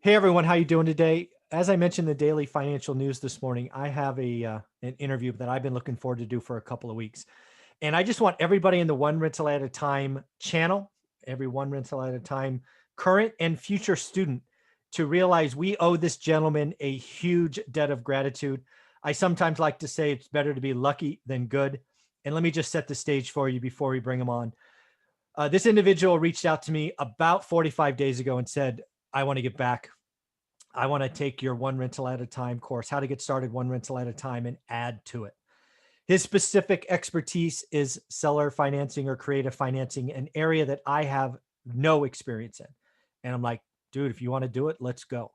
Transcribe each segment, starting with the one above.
Hey everyone, how you doing today? As I mentioned in the daily financial news this morning, I have an interview that I've been looking forward to do for a couple of weeks. And I just want everybody in the One Rental at a Time channel, every One Rental at a Time current and future student, to realize we owe this gentleman a huge debt of gratitude. I sometimes like to say it's better to be lucky than good. And let me just set the stage for you before we bring him on. This individual reached out to me about 45 days ago and said, I want to get back. I want to take your One Rental at a Time course, how to get started one rental at a time, and add to it. His specific expertise is seller financing or creative financing, an area that I have no experience in. And I'm like, dude, if you want to do it, let's go.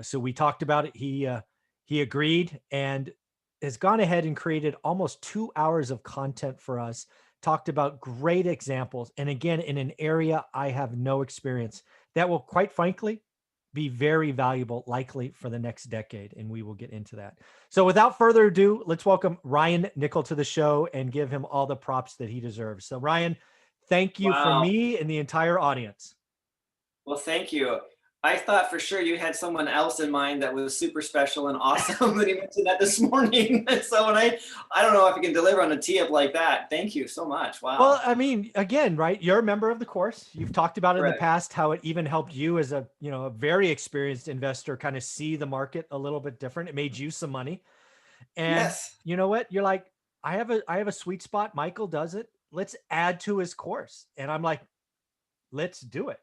So we talked about it. He agreed and has gone ahead and created almost 2 hours of content for us. Talked about great examples, and again, in an area I have no experience, that will, quite frankly, be very valuable, likely for the next decade. And we will get into that. So without further ado, let's welcome Ryan Nickel to the show and give him all the props that he deserves. So Ryan, thank you from Wow. me and the entire audience. Well, thank you. I thought for sure you had someone else in mind that was super special and awesome that he mentioned that this morning. So when I don't know if you can deliver on a tee up like that. Thank you so much. Well, Wow. I mean, again, right? You're a member of the course. You've talked about it in the Correct. past, how it even helped you as a very experienced investor kind of see the market a little bit different. It made you some money. And Yes. you know what? You're like, I have a sweet spot. Michael does it. Let's add to his course. And I'm like, let's do it.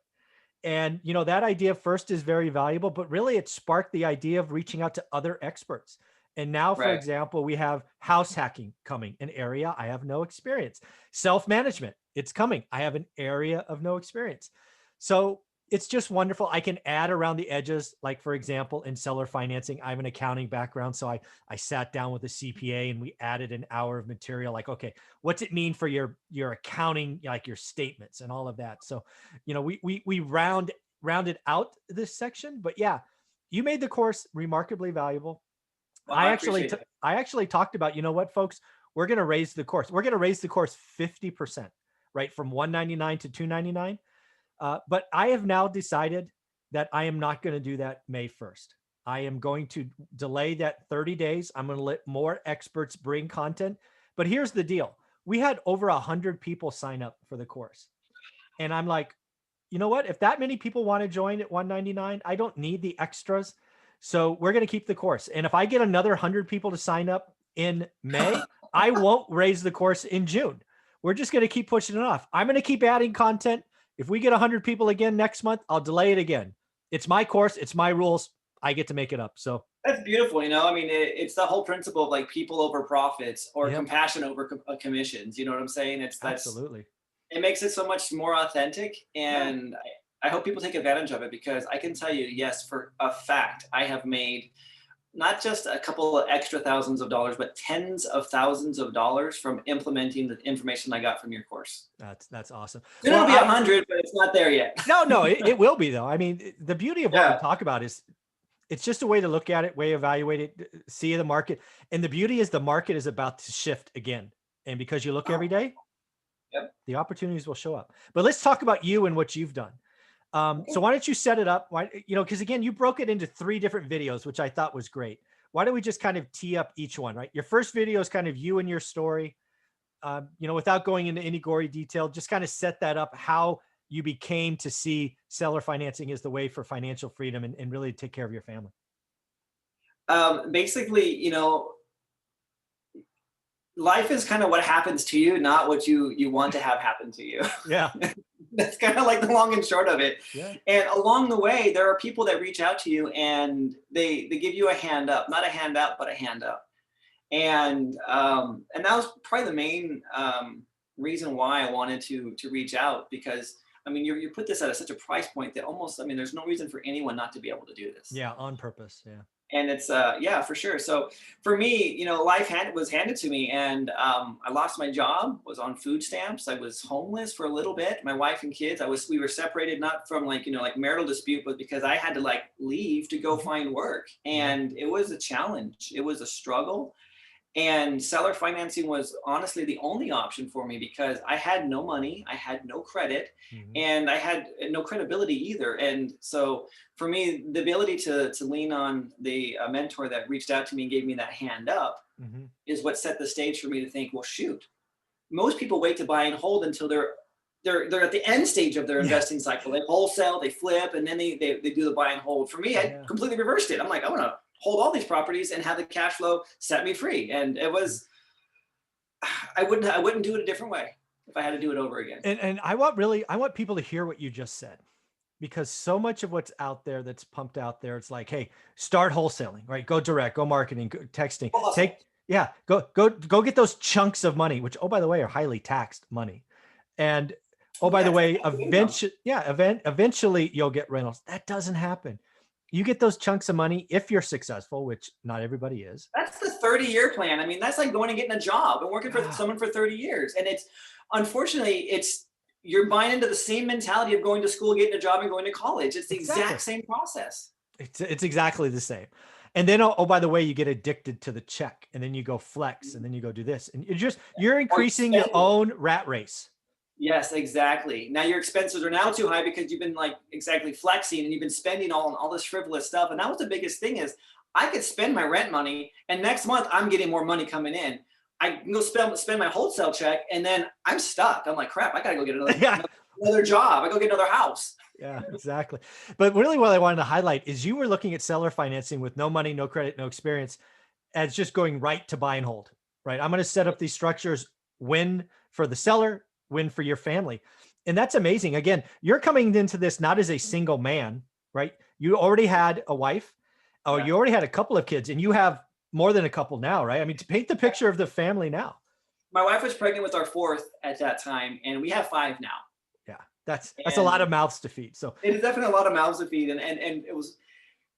And that idea first is very valuable, but really it sparked the idea of reaching out to other experts. And now, for Right. example, we have house hacking coming, an area I have no experience. Self-management, it's coming. I have an area of no experience. So it's just wonderful. I can add around the edges, like for example, in seller financing, I have an accounting background. So I sat down with a CPA and we added an hour of material, like, okay, what's it mean for your accounting, like your statements and all of that. So we rounded out this section. But yeah, you made the course remarkably valuable. Well, I appreciate it. I actually talked about, you know what, folks, we're going to raise the course. We're going to raise the course 50%, right, from 199 to 299. But I have now decided that I am not going to do that May 1st. I am going to delay that 30 days. I'm going to let more experts bring content. But here's the deal. We had over 100 people sign up for the course. And I'm like, you know what? If that many people want to join at 199, I don't need the extras. So we're going to keep the course. And if I get another 100 people to sign up in May, I won't raise the course in June. We're just going to keep pushing it off. I'm going to keep adding content. If we get 100 people again next month, I'll delay it again. It's my course. It's my rules. I get to make it up. So, That's beautiful. I mean, it's the whole principle of like people over profits or yep, compassion over commissions. You know what I'm saying? absolutely. It makes it so much more authentic. Yeah. And I hope people take advantage of it because I can tell you, yes, for a fact, I have made not just a couple of extra thousands of dollars, but tens of thousands of dollars from implementing the information I got from your course. That's awesome. Soon Well, it'll be a hundred, but it's not there yet. no, it will be though. I mean, the beauty of what we Yeah. talk about is it's just a way to look at it, way evaluate it, see the market. And the beauty is the market is about to shift again. And because you look every Oh, day, yep. the opportunities will show up. But let's talk about you and what you've done. So Okay. why don't you set it up? Why, because again, you broke it into 3 different videos, which I thought was great. Why don't we just kind of tee up each one, right? Your first video is kind of you and your story. Without going into any gory detail, just kind of set that up, how you became to see seller financing as the way for financial freedom and really take care of your family. Basically, life is kind of what happens to you, not what you want to have happen to you. Yeah. That's kind of like the long and short of it. Yeah. And along the way, there are people that reach out to you and they give you a hand up, not a handout, but a hand up. And that was probably the main reason why I wanted to reach out because I mean you put this at such a price point that almost I mean there's no reason for anyone not to be able to do this. Yeah. On purpose. Yeah. And it's yeah, for sure. So for me, was handed to me, and I lost my job, was on food stamps, I was homeless for a little bit, my wife and kids, we were separated, not from like marital dispute, but because I had to like leave to go Mhm. find work, Yeah. and it was a challenge, it was a struggle. And seller financing was honestly the only option for me because I had no money, I had no credit, Mhm. and I had no credibility either. And so for me, the ability to lean on the mentor that reached out to me and gave me that hand up Mhm. is what set the stage for me to think, well, shoot, most people wait to buy and hold until they're at the end stage of their Yeah. investing cycle. They wholesale, they flip, and then they do the buy and hold. For me, I Yeah. completely reversed it. I'm like, I want to hold all these properties and have the cash flow set me free. And it Mm. was, I wouldn't do it a different way if I had to do it over again. And I want people to hear what you just said, because so much of what's out there that's pumped out there, it's like, hey, start wholesaling, right? Go direct, go marketing, go texting, Full hustle. take, yeah, go get those chunks of money, which, oh, by the way, are highly taxed money. And oh, Oh by yeah, the it's way, passive income. eventually you'll get rentals. That doesn't happen. You get those chunks of money if you're successful, which not everybody is. That's the 30-year plan. I mean, that's like going and getting a job and working for Yeah, someone for 30 years. And it's unfortunately, it's you're buying into the same mentality of going to school, getting a job, and going to college. It's the exactly. exact same process. It's exactly the same. And then, oh, by the way, you get addicted to the check, and then you go flex, and then you go do this, and you're Or you increasing your spend more. own rat race. Yes, exactly. Now your expenses are now too high because you've been like exactly flexing and you've been spending all this frivolous stuff. And that was the biggest thing is I could spend my rent money and next month I'm getting more money coming in. I can go spend my wholesale check and then I'm stuck. I'm like, crap, I gotta go get Yeah, another job. I go get another house. yeah, exactly. But really, what I wanted to highlight is you were looking at seller financing with no money, no credit, no experience, as just going right to buy and hold. Right, I'm going to set up these structures. Win for the seller, win for your family, and that's amazing. Again, you're coming into this not as a single man, right? You already had a wife, or Yeah. you already had a couple of kids, and you have more than a couple now, right? I mean, to paint the picture of the family now. My wife was pregnant with our fourth at that time, and we have five now. Yeah, that's a lot And of mouths to feed. So it is definitely a lot of mouths to feed. And it was,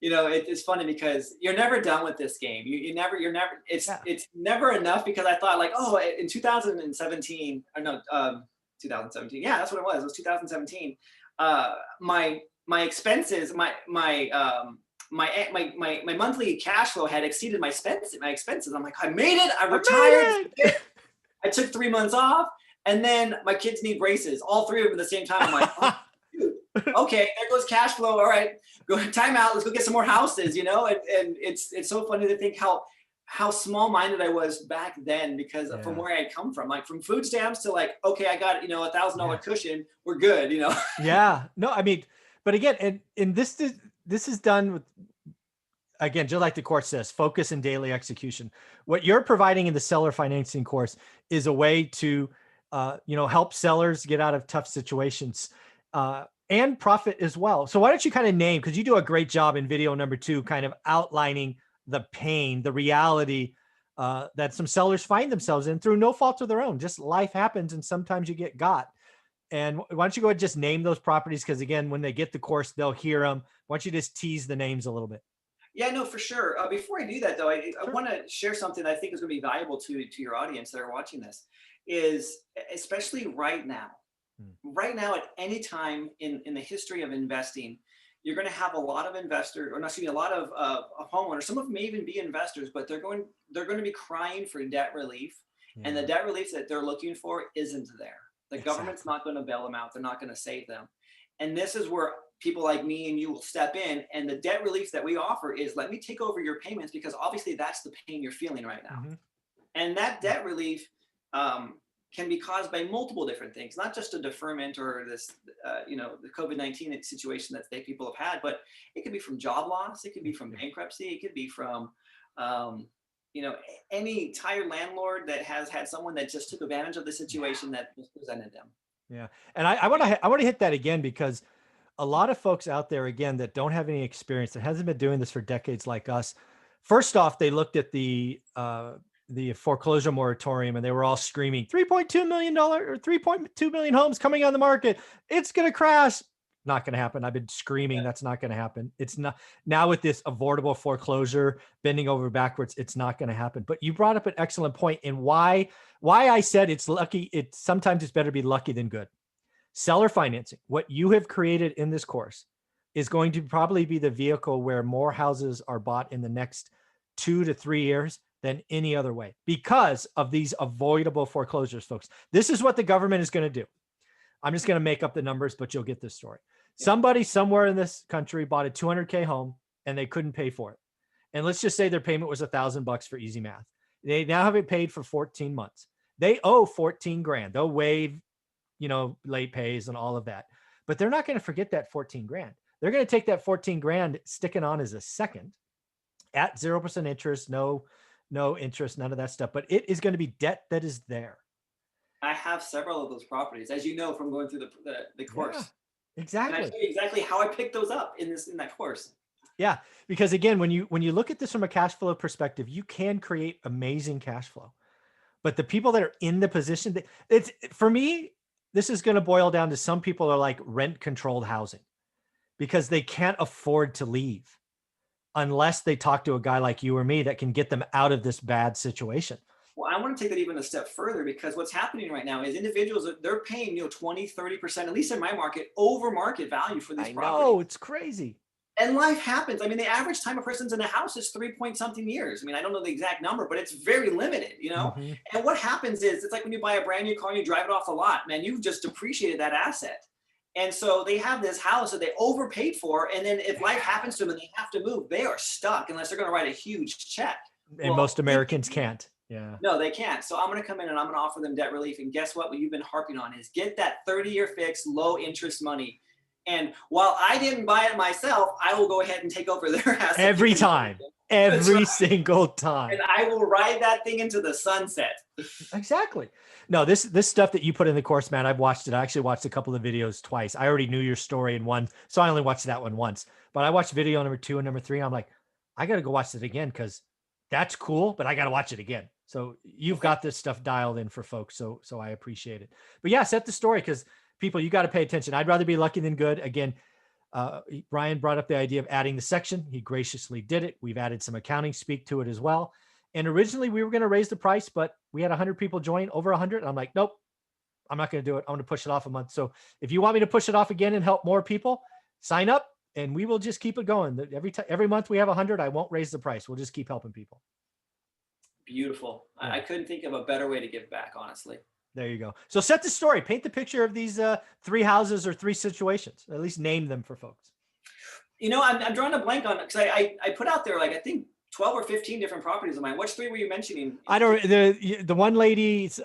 it's funny because you're never done with this game. You're never, yeah, it's never enough because I thought like, oh, in 2017, or no, 2017. Yeah, that's what it was. It was 2017. My expenses, my monthly cash flow had exceeded my expenses. I'm like, I made it. I I retired. made it. I took 3 months off, and then my kids need braces. All three of them at the same time. I'm like, oh, dude, okay, there goes cash flow. All right, go time out. Let's go get some more houses. And it's so funny to think how small minded I was back then because from Yeah, where I come from, like from food stamps to like, okay, I got $1,000 yeah. cushion. We're good. Yeah. No, I mean, but again, and this is done with, again, just like the course says, focus and daily execution. What you're providing in the seller financing course is a way to help sellers get out of tough situations, and profit as well. So why don't you kind of name, because you do a great job in video number 2, kind of outlining the pain, the reality, that some sellers find themselves in through no fault of their own. Just life happens, and sometimes you get got. And why don't you go ahead and just name those properties? Because again, when they get the course, they'll hear them. Why don't you just tease the names a little bit? Yeah, no, for sure. Before I do that, though, I Sure. want to share something that I think is going to be valuable to your audience that are watching this. Is especially right now, Mm. right now at any time in the history of investing, you're going to have a lot of investors, or not, excuse me, a lot of homeowners. Some of them may even be investors, but they're going to be crying for debt relief, and the Yeah, debt relief that they're looking for isn't there. The government's exactly. not going to bail them out. They're not going to save them, and this is where people like me and you will step in. And the debt relief that we offer is let me take over your payments because obviously that's the pain you're feeling right now. Mhm. And that debt relief can be caused by multiple different things, not just a deferment or this, the COVID-19 situation that people have had, but it could be from job loss, it could be from Yeah. bankruptcy, it could be from, um, any tired landlord that has had someone that just took advantage of the Yeah. situation that was presented them. Yeah. And I want to hit that again, because a lot of folks out there, again, that don't have any experience, that hasn't been doing this for decades like us. First off, they looked at the foreclosure moratorium, and they were all screaming $3.2 million or 3.2 million homes coming on the market. It's going to crash. Not going to happen. I've been screaming Yeah. that's not going to happen. It's not. Now with this avoidable foreclosure bending over backwards, it's not going to happen. But you brought up an excellent point in why I said it's lucky. It's sometimes it's better to be lucky than good. Seller financing, what you have created in this course, is going to probably be the vehicle where more houses are bought in the next 2 to 3 years than any other way because of these avoidable foreclosures, folks. This is what the government is going to do. I'm just going to make up the numbers, but you'll get this story. Yeah. Somebody somewhere in this country bought a 200K home and they couldn't pay for it. And let's just say their payment was $1,000 for easy math. They now have it paid for 14 months. They owe 14 grand. They'll waive, late pays and all of that, but they're not going to forget that 14 grand. They're going to take that 14 grand, stick it on as a second at 0% interest, no interest, none of that stuff. But it is going to be debt that is there. I have several of those properties, as you know, from going through the course. Yeah, exactly. And I show you exactly how I picked those up in that course. Yeah, because again, when you look at this from a cash flow perspective, you can create amazing cash flow. But the people that are in the position that it's, for me, this is going to boil down to some people are like rent controlled housing because they can't afford to leave unless they talk to a guy like you or me that can get them out of this bad situation. Well, I want to take that even a step further because what's happening right now is individuals, they're paying, 20, 30%, at least in my market, over market value for these properties. Oh, it's crazy. And life happens. I mean, the average time a person's in a house is 3-point-something years. I mean, I don't know the exact number, but it's very limited, Mm-hmm. And what happens is it's like when you buy a brand new car and you drive it off the lot, man, you've just depreciated that asset. And so they have this house that they overpaid for. And then if life happens to them and they have to move, they are stuck unless they're going to write a huge check. And most Americans can't. Yeah. No, they can't. So I'm going to come in and I'm going to offer them debt relief. And guess what you've been harping on is get that 30-year fixed, low interest money. And while I didn't buy it myself, I will go ahead and take over their asset. Every time. Every single time. And I will ride that thing into the sunset. Exactly. No, this stuff that you put in the course, man, I've watched it. I actually watched a couple of videos twice. I already knew your story in one, so I only watched that one once. But I watched video number 2 and number 3. I'm like, I got to go watch it again because that's cool, but I got to watch it again. So you've got this stuff dialed in for folks. So I appreciate it. But yeah, set the story because people, you got to pay attention. I'd rather be lucky than good. Again, Brian brought up the idea of adding the section. He graciously did it. We've added some accounting speak to it as well. And originally we were going to raise the price, but we had 100 people join, over 100. I'm like, nope, I'm not going to do it. I'm going to push it off a month. So if you want me to push it off again and help more people, sign up and we will just keep it going. Every month we have 100, I won't raise the price. We'll just keep helping people. Beautiful. Yeah. I couldn't think of a better way to give back, honestly. There you go. So set the story, paint the picture of these 3 houses or 3 situations, at least name them for folks. I'm drawing a blank on it because I put out there, like, I think 12 or 15 different properties of mine. Which 3 were you mentioning? I don't, the one lady's,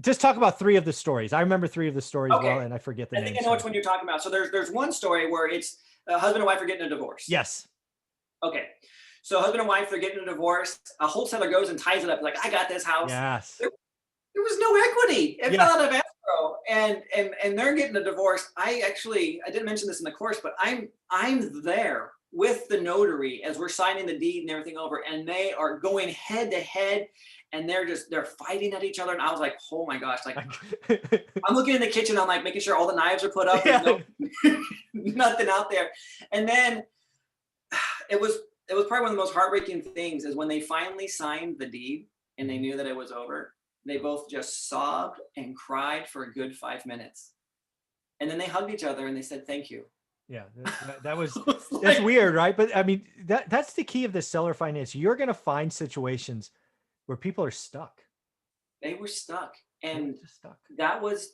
just talk about 3 of the stories. I remember 3 of the stories well, and I forget the names. I think I know which one you're talking about. So there's one story where it's a husband and wife are getting a divorce. Yes. Okay. So husband and wife, they're getting a divorce. A wholesaler goes and ties it up. Like, I got this house. Yes. There was no equity. It fell out of escrow, and they're getting a divorce. I didn't mention this in the course, but I'm there with the notary as we're signing the deed and everything over, and they are going head to head, and they're fighting at each other. And I was like, oh my gosh, like I'm looking in the kitchen, I'm like making sure all the knives are put up, there's nothing out there. And then it was probably one of the most heartbreaking things is when they finally signed the deed and they knew that it was over. They both just sobbed and cried for a good 5 minutes. And then they hugged each other and they said, thank you. Yeah, that was, that's weird, right? But I mean, that's the key of the seller finance. You're going to find situations where people are stuck. They were stuck. And that was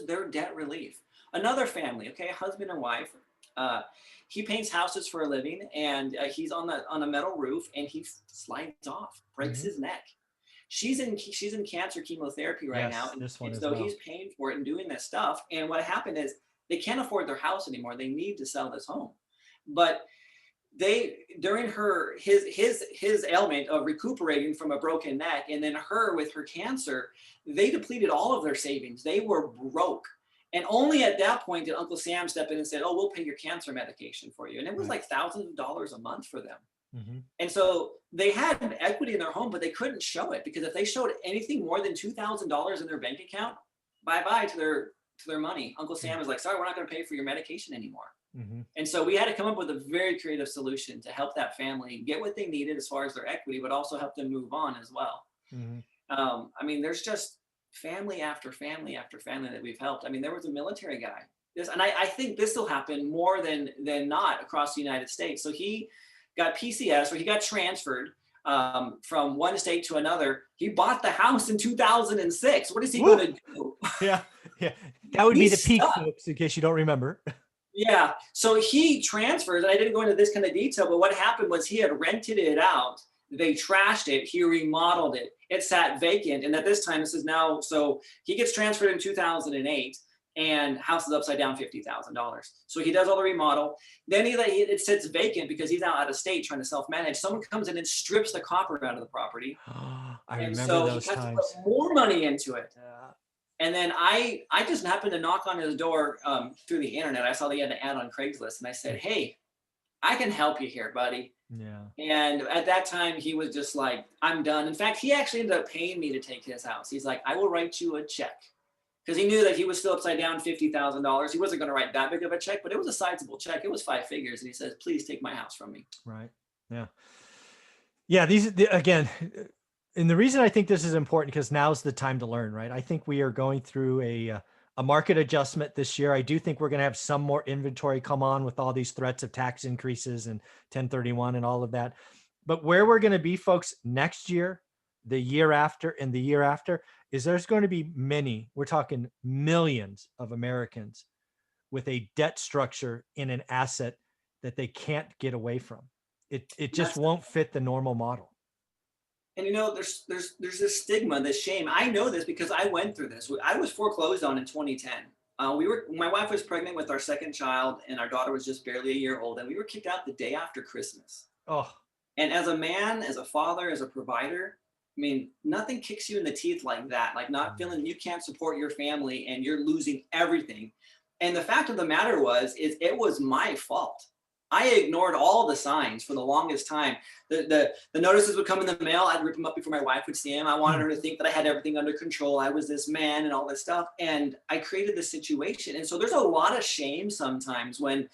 their debt relief. Another family, okay, husband and wife, he paints houses for a living, and he's on a metal roof, and he slides off, breaks his neck. She's in cancer chemotherapy right now, and so he's paying for it and doing this stuff. And what happened is they can't afford their house anymore. They need to sell this home, but during his ailment of recuperating from a broken neck, and then her with her cancer, they depleted all of their savings. They were broke. And only at that point did Uncle Sam step in and said, oh, we'll pay your cancer medication for you. And it was like thousands of dollars a month for them. Mm-hmm. And so they had equity in their home, but they couldn't show it because if they showed anything more than $2,000 in their bank account, bye-bye to their money. Uncle Sam was like, sorry, we're not going to pay for your medication anymore. Mm-hmm. And so we had to come up with a very creative solution to help that family get what they needed as far as their equity, but also help them move on as well. Mm-hmm. I mean, there's just family after family after family that we've helped. I mean, there was a military guy. And I think this will happen more than not across the United States. So he got PCS, or he got transferred from one state to another. He bought the house in 2006. What is he Woo! going to do? Yeah. Yeah. That would be the He's peak, stuck. folks, in case you don't remember. Yeah. So he transfers. I didn't go into this kind of detail, but what happened was he had rented it out. They trashed it. He remodeled it. It sat vacant. And at this time, this is now, so he gets transferred in 2008 and house is upside down $50,000. So he does all the remodel. Then it sits vacant because he's now out of state trying to self-manage. Someone comes in and strips the copper out of the property. I And remember so he those has to times. put more money into it. Yeah. And then I just happened to knock on his door through the internet. I saw they had an ad on Craigslist, and I said, "Hey, I can help you here, buddy." Yeah. And at that time, he was just like, "I'm done." In fact, he actually ended up paying me to take his house. He's like, "I will write you a check," because he knew that he was still upside down $50,000. He wasn't going to write that big of a check, but it was a sizable check. It was 5 figures, and he says, "Please take my house from me." Right. Yeah. Yeah. Again, and the reason I think this is important, because now's the time to learn, right? I think we are going through a market adjustment this year. I do think we're going to have some more inventory come on with all these threats of tax increases and 1031 and all of that. But where we're going to be, folks, next year, the year after, and the year after, is there's going to be we're talking millions of Americans with a debt structure in an asset that they can't get away from. It just won't fit the normal model. And there's this stigma, this shame. I know this because I went through this. I was foreclosed on in 2010. My wife was pregnant with our second child, and our daughter was just barely a year old, and we were kicked out the day after Christmas. Oh, And as a man, as a father, as a provider, I mean, nothing kicks you in the teeth like that. Like not feeling you can't support your family and you're losing everything. And the fact of the matter is it was my fault. I ignored all the signs for the longest time. The notices would come in the mail. I'd rip them up before my wife would see them. I wanted her to think that I had everything under control. I was this man and all this stuff. And I created this situation. And so there's a lot of shame sometimes when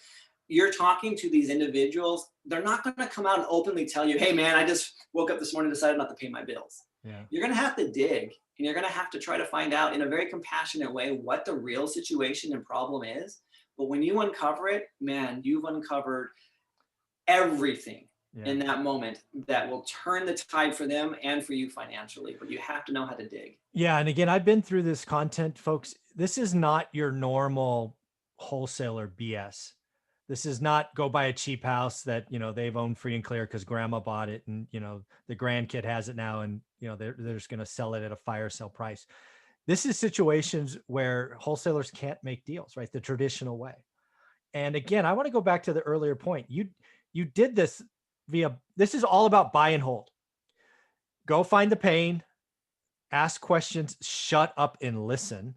you're talking to these individuals. They're not going to come out and openly tell you, "Hey man, I just woke up this morning and decided not to pay my bills." yeah. You're going to have to dig, and you're going to have to try to find out in a very compassionate way what the real situation and problem is. But when you uncover it, man, you've uncovered everything in that moment that will turn the tide for them and for you financially. But you have to know how to dig. Yeah. And again, I've been through this content, folks. This is not your normal wholesaler BS. This is not go buy a cheap house that, they've owned free and clear because grandma bought it and, the grandkid has it now and, they're just going to sell it at a fire sale price. This is situations where wholesalers can't make deals, right? The traditional way. And again, I want to go back to the earlier point. You did this this is all about buy and hold. Go find the pain, ask questions, shut up and listen,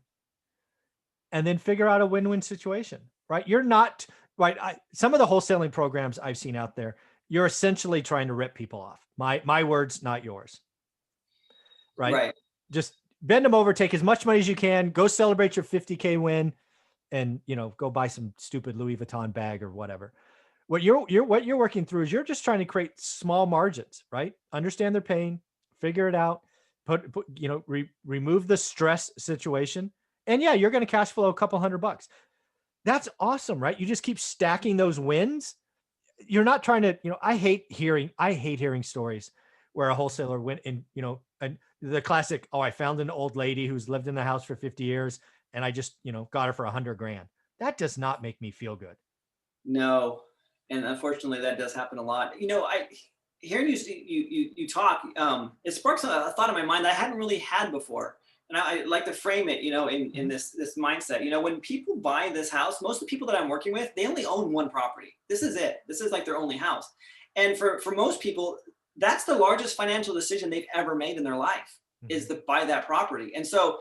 and then figure out a win-win situation, right? You're not, right? Some of the wholesaling programs I've seen out there, you're essentially trying to rip people off. My words, not yours, right? Right. Just bend them over, take as much money as you can, go celebrate your 50K win, and go buy some stupid Louis Vuitton bag or whatever. What you're working through is you're just trying to create small margins, right? Understand their pain, figure it out, remove the stress situation. And yeah, you're going to cash flow a couple $100. That's awesome, right? You just keep stacking those wins. You're not trying to, I hate hearing stories where a wholesaler went and, and the classic, "Oh, I found an old lady who's lived in the house for 50 years and I just, got her for $100,000. That does not make me feel good. No. And unfortunately, that does happen a lot. Hearing you talk, it sparks a thought in my mind that I hadn't really had before. And I like to frame it, in this mindset. When people buy this house, most of the people that I'm working with, they only own one property. This is it. This is like their only house. And for most people, that's the largest financial decision they've ever made in their life, is to buy that property. And so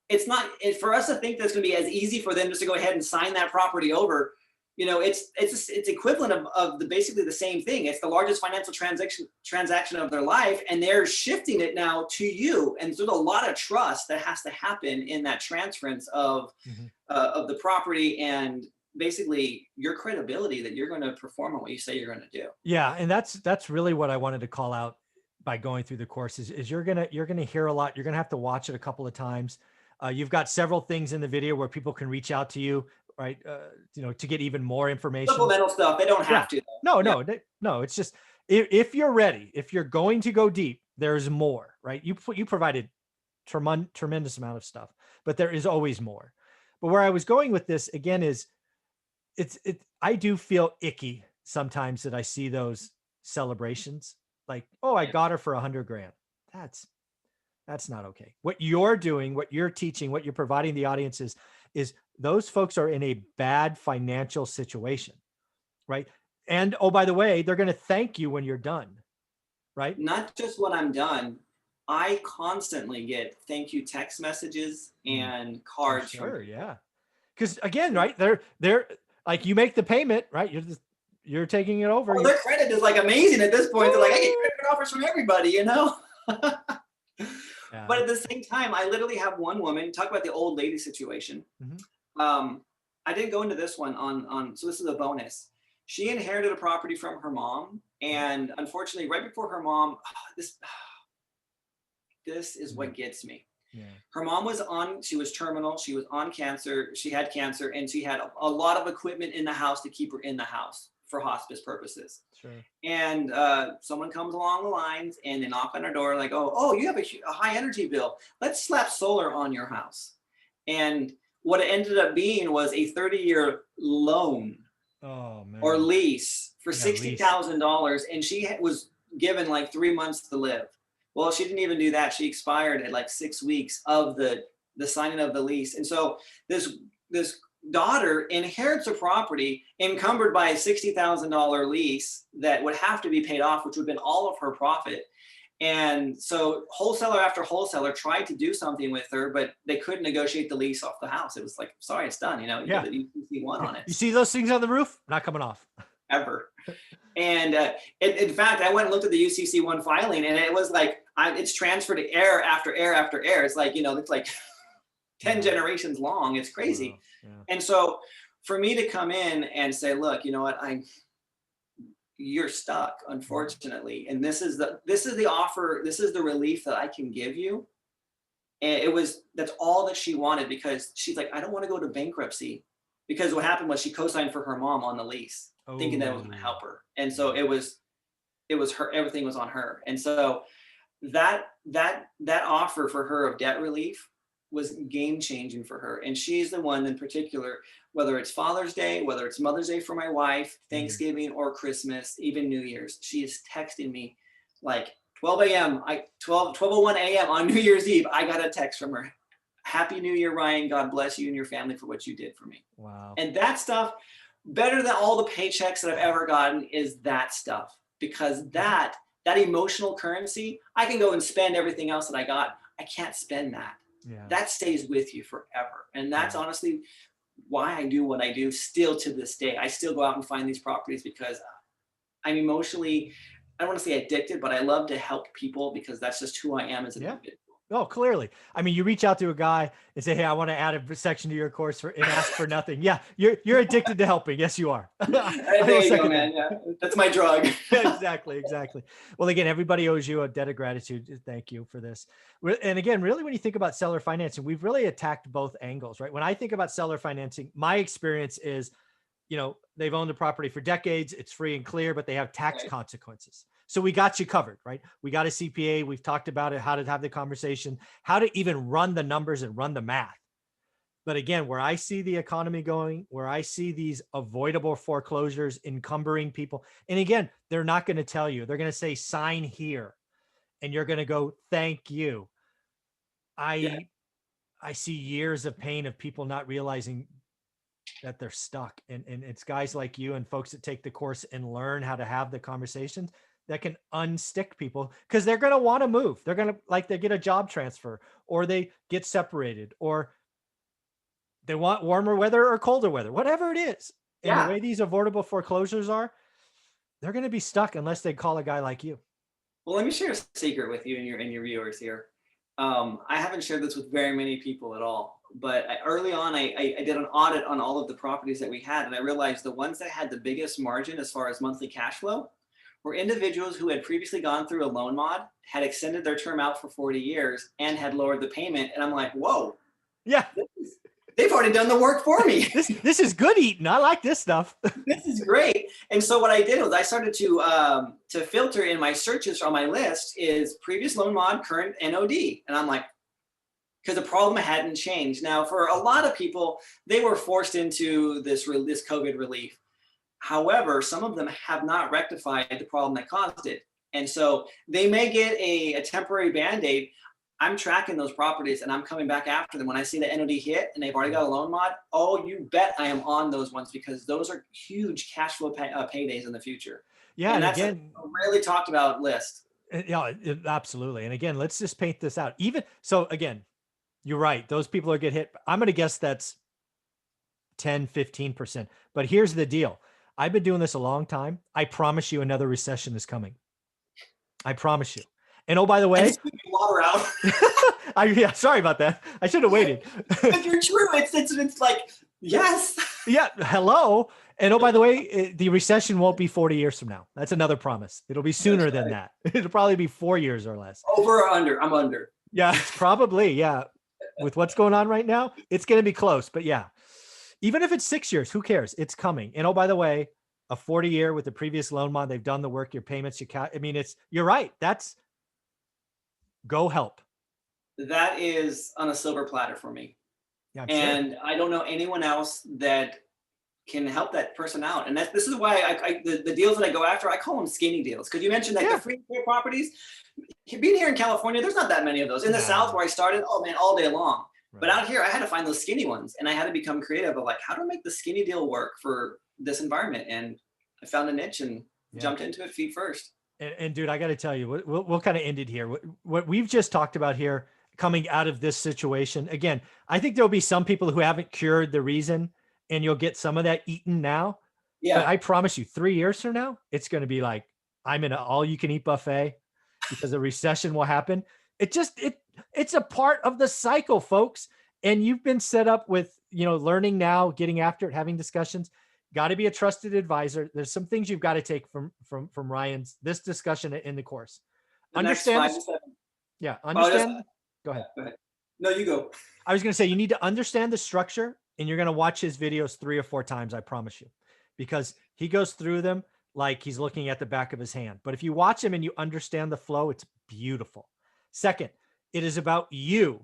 it's not for us to think that it's going to be as easy for them just to go ahead and sign that property over. It's equivalent of basically the same thing. It's the largest financial transaction of their life, and they're shifting it now to you. And so there's a lot of trust that has to happen in that transference of the property and basically your credibility that you're going to perform on what you say you're going to do. Yeah, and that's really what I wanted to call out by going through the courses. Is you're gonna hear a lot. You're gonna have to watch it a couple of times. You've got several things in the video where people can reach out to you, right? To get even more information. Supplemental stuff. They don't have to. No, no. It's just, if you're ready, if you're going to go deep, there's more, right? You provided tremendous amount of stuff, but there is always more. But where I was going with this again is I do feel icky sometimes that I see those celebrations like, oh, I Yeah. got her for 100 grand. That's not okay. What you're doing, what you're teaching, what you're providing the audience is those folks are in a bad financial situation, right? And oh, by the way, they're going to thank you when you're done, right? Not just when I'm done, I constantly get thank you text messages Mm, and I'm cards from sure, people. yeah. Because again, right, they're like you make the payment, right? You're taking it over. Oh, You their credit is like amazing at this point. They're like, I get Woo! credit offers from everybody, you know? Yeah. But at the same time, I literally have one woman talk about the old lady situation. Mhm. Um, I didn't go into this one so this is a bonus. She inherited a property from her mom, and unfortunately, right before her mom, this is Mhm. what gets me. Yeah. Her mom she was terminal, she was on cancer, she had cancer, and she had a lot of equipment in the house to keep her in the house for hospice purposes. Sure. And someone comes along the lines and they knock on her door like, oh, you have a high energy bill. Let's slap solar on your house. And what it ended up being was a 30-year loan Oh or man. lease for Yeah, lease. $60,000, and she was given like 3 months to live. Well, she didn't even do that. She expired at like 6 weeks of the signing of the lease, and so this daughter inherits a property encumbered by a $60,000 lease that would have to be paid off, which would have been all of her profit. And so wholesaler after wholesaler tried to do something with her, but they couldn't negotiate the lease off the house. It was like, sorry, it's done. You know, you Yeah. get the UCC1 on it You see those things on the roof? Not coming off. ever. And in fact, I went and looked at the UCC1 filing, and it was like it's transferred to heir after heir after heir. It's like, it's like 10 Wow. generations long. It's crazy. Wow. Yeah. And so for me to come in and say, look, you know what, you're stuck, unfortunately, and this is the offer, this is the relief that I can give you. And that's all that she wanted, because she's like, I don't want to go to bankruptcy, because what happened was she co-signed for her mom on the lease, thinking that it was going to Oh. help her. And so it was her, everything was on her. And so that offer for her of debt relief was game changing for her. And she's the one in particular, whether it's Father's Day, whether it's Mother's Day for my wife, Thanksgiving or Christmas, even New Year's, she is texting me like 12 a.m. 12:01 a.m. on New Year's Eve. I got a text from her. Happy New Year, Ryan. God bless you and your family for what you did for me. Wow. And that stuff, better than all the paychecks that I've ever gotten, is that stuff. Because that emotional currency, I can go and spend everything else that I got. I can't spend that. Yeah. That stays with you forever. And that's Yeah. honestly why I do what I do still to this day. I still go out and find these properties because I'm emotionally, I don't want to say addicted, but I love to help people because that's just who I am as an Yeah. individual. Oh, clearly. I mean, you reach out to a guy and say, "Hey, I want to add a section to your course and ask for nothing." Yeah, you're addicted to helping. Yes, you are. I There will you go, second man. that. Yeah, that's my drug. Exactly, exactly. Well, again, everybody owes you a debt of gratitude. Thank you for this. And again, really, when you think about seller financing, we've really attacked both angles, right? When I think about seller financing, my experience is, they've owned the property for decades. It's free and clear, but they have tax Right. consequences. So we got you covered, right? We got a CPA. We've talked about it, how to have the conversation, how to even run the numbers and run the math. But again, where I see the economy going, where I see these avoidable foreclosures encumbering people, and again, they're not going to tell you. They're going to say, sign here, and you're going to go, thank you. Yeah. I see years of pain of people not realizing that they're stuck. And it's guys like you and folks that take the course and learn how to have the conversations that can unstick people, because they're going to want to move. They're going to, like, they get a job transfer, or they get separated, or they want warmer weather or colder weather, whatever it is. And the Yeah. way these avoidable foreclosures are, they're going to be stuck unless they call a guy like you. Well, let me share a secret with you and your viewers here. I haven't shared this with very many people at all, but early on, I did an audit on all of the properties that we had, and I realized the ones that had the biggest margin as far as monthly cash flow were individuals who had previously gone through a loan mod, had extended their term out for 40 years, and had lowered the payment. And I'm like, whoa, Yeah. they've already done the work for me. This is good eating. I like this stuff. This is great. And so what I did was I started to filter in my searches on my list is previous loan mod, current NOD. And I'm like, because the problem hadn't changed. Now, for a lot of people, they were forced into this COVID relief. However, some of them have not rectified the problem that caused it. And so they may get a temporary Band-Aid. I'm tracking those properties and I'm coming back after them. When I see the NOD hit and they've already got a loan mod, oh, you bet I am on those ones, because those are huge cash flow paydays in the future. Yeah. And that's again, a rarely talked about list. Yeah, absolutely. And again, let's just paint this out. So again, you're right. Those people are get hit. I'm going to guess that's 10, 15%. But here's the deal. I've been doing this a long time. I promise you another recession is coming. I promise you. And oh, by the way, water out. Yeah, sorry about that. I should have waited. If you're true, it's like, yes. Yeah. Hello. And oh, by the way, the recession won't be 40 years from now. That's another promise. It'll be sooner than that. It'll probably be 4 years or less. Over or under? I'm under. Yeah, it's probably. Yeah. With what's going on right now, it's going to be close. But yeah, even if it's 6 years, who cares? It's coming. And oh, by the way, a 40-year with the previous loan mod, they've done the work, your payments, you're right. That's go help. That is on a silver platter for me. Yeah, and sure. I don't know anyone else that can help that person out. And this is why the deals that I go after, I call them skinny deals. Because you mentioned like the free properties. Being here in California, there's not that many of those. In the South where I started, oh man, all day long. Right. But out here, I had to find those skinny ones, and I had to become creative of like, how do I make the skinny deal work for this environment? And I found a niche and jumped into it feet first. And dude, I got to tell you, we'll kind of end it here. What we've just talked about here, coming out of this situation, again, I think there'll be some people who haven't cured the reason, and you'll get some of that eaten now. Yeah. But I promise you, 3 years from now, it's going to be like, I'm in an all-you-can-eat buffet because a recession will happen. It's a part of the cycle, folks. And you've been set up with, learning now, getting after it, having discussions. Got to be a trusted advisor. There's some things you've got to take from Ryan's this discussion in the course. Understand? Yeah. Understand. Go ahead. No, you go. I was going to say, you need to understand the structure, and you're going to watch his videos 3 or 4 times. I promise you, because he goes through them like he's looking at the back of his hand. But if you watch him and you understand the flow, it's beautiful. Second, it is about you,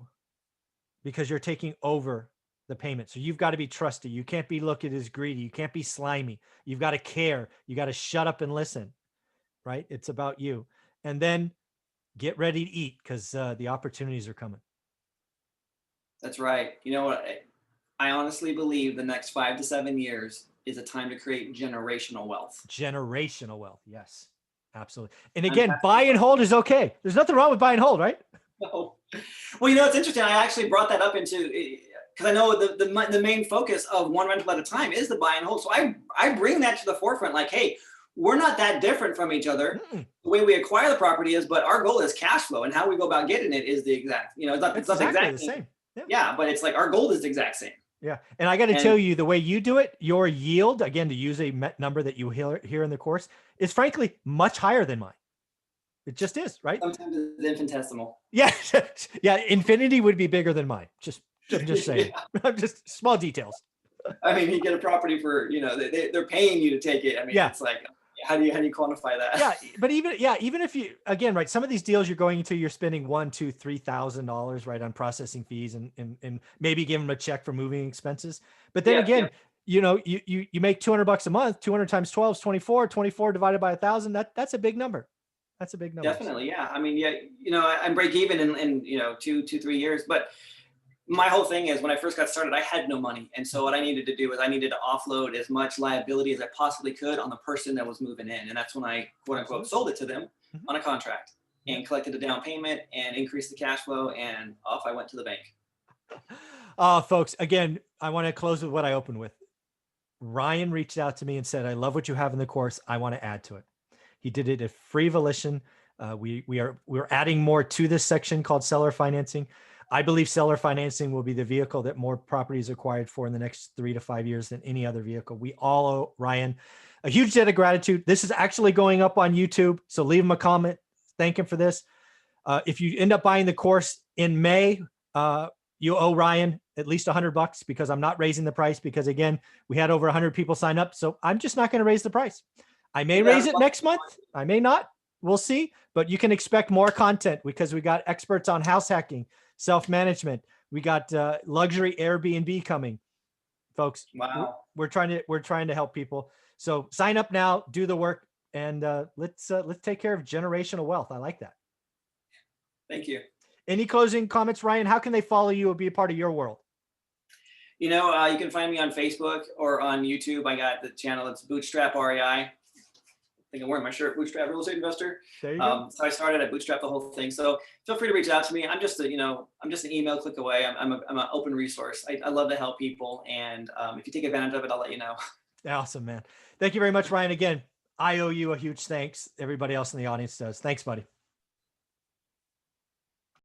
because you're taking over the payment. So you've got to be trusted. You can't be looked at as greedy. You can't be slimy. You've got to care. You got to shut up and listen, right? It's about you. And then get ready to eat, because the opportunities are coming. That's right. You know what? I honestly believe the next 5 to 7 years is a time to create generational wealth. Generational wealth. Yes, absolutely. And again, buy and hold is okay. There's nothing wrong with buy and hold, right? No. Well, it's interesting. I actually brought that up into, because I know the main focus of one rental at a time is the buy and hold. So I bring that to the forefront. Like, hey, we're not that different from each other. The way we acquire the property is, but our goal is cash flow, and how we go about getting it is the exact. It's not exactly the same. Yeah, but it's like our goal is the exact same. Yeah. And I got to tell you, the way you do it, your yield, again, to use a number that you hear in the course, is frankly much higher than mine. It just is, right? Sometimes it's infinitesimal. Yeah. Yeah. Infinity would be bigger than mine. I'm just saying. Just small details. I mean, you get a property for, they're paying you to take it. I mean, it's like, how do you quantify that? Yeah. But even if you, again, right, some of these deals you're going into, you're spending $1,000, $2,000, $3,000, right, on processing fees and maybe give them a check for moving expenses. But then you make $200 a month, 200 times 12 is 24 divided by 1,000. That's a big number. That's a big number. Definitely. Yeah. I mean, I'm break even in 2-3 years, but my whole thing is when I first got started, I had no money. And so what I needed to do was I needed to offload as much liability as I possibly could on the person that was moving in. And that's when I, quote unquote, sold it to them on a contract and collected a down payment and increased the cash flow. And off I went to the bank. Folks, again, I want to close with what I opened with. Ryan reached out to me and said, I love what you have in the course. I want to add to it. He did it at free volition. We're adding more to this section called seller financing. I believe seller financing will be the vehicle that more properties acquired for in the next 3 to 5 years than any other vehicle. We all owe Ryan a huge debt of gratitude. This is actually going up on YouTube, so leave him a comment. Thank him for this. If you end up buying the course in May, you owe Ryan at least $100 because I'm not raising the price because again, we had over 100 people sign up. So I'm just not going to raise the price. I may raise it next month. I may not. We'll see, but you can expect more content because we got experts on house hacking, self-management. We got luxury Airbnb coming, folks. Wow. We're trying to help people. So sign up now, do the work, and let's take care of generational wealth. I like that. Thank you. Any closing comments, Ryan? How can they follow you or be a part of your world? You know, you can find me on Facebook or on YouTube. I got the channel. It's Bootstrap REI. I think I'm wearing my shirt, Bootstrap Real Estate Investor. There you go. So I started, I bootstrapped the whole thing. So feel free to reach out to me. I'm just a, I'm just an email click away. I'm an open resource. I love to help people. And if you take advantage of it, I'll let you know. Awesome, man. Thank you very much, Ryan. Again, I owe you a huge thanks. Everybody else in the audience does. Thanks, buddy.